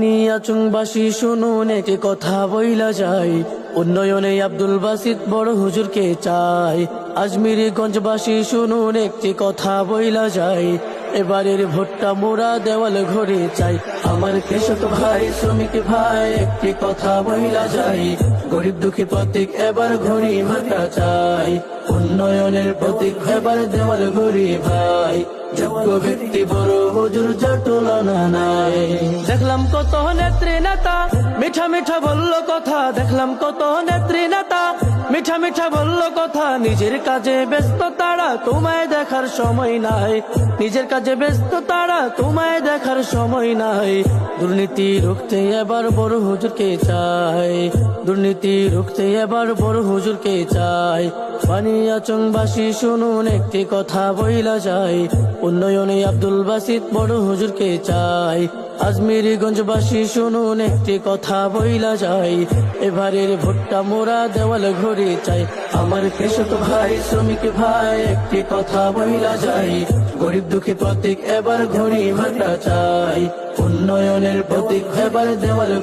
নিয়াচুংবাসী শুনুন একটি কথা বইলা যায়, উন্নয়নে আব্দুল বাসিত বড় হুজুরকে চাই। আজমিরি গঞ্জবাসী শুনুন একটি কথা বইলা যায়, এবারের ভোটটা মোরা দেওয়াল ঘরে চাই। আমার কৃষক ভাই শ্রমিক ভাই একটি কথা বইলা যায়, গরিব দুঃখী প্রতীক এবার ঘড়ি মার্কা চাই। উন্নয়নের প্রতীক এবার দেওয়াল ঘড়ি ভাই, যোগ্য ব্যক্তি বড় হুজুর যার তুলনা নাই। দেখলাম কত নেত্রী নেতা মিঠা মিঠা বলল কথা, দেখলাম কত নেত্রী নেতা মিঠা মিঠা বলল কথা, নিজের কাজে ব্যস্ত তারা তোমায় দেখার সময় নাই, নিজের কাজে ব্যস্ত তারা তোমায় দেখার সময় নাই। দুর্নীতি রুখতে এবার বড় হুজুরকে চাই, দুর্নীতি রুখতে এবার বড় হুজুরকে চাই। বানিয়াচংবাসী শুনুন একটি কথা বইলা যায়, উন্নয়নে আব্দুল বাসিত বড় হুজুরকে চাই। আজমিরি গঞ্জবাসী শুনুন একটি কথা বইলা যায়, এবারের ভোটটা মোরা দেওয়াল ঘড়ি চাই। আমার কৃষক ভাই শ্রমিক ভাই একটি কথা বইলা যায়, গরিব দুঃখী প্রতীক এবার ঘড়ি মার্কা চাই। উন্নয়নের প্রতীক এবার দেওয়াল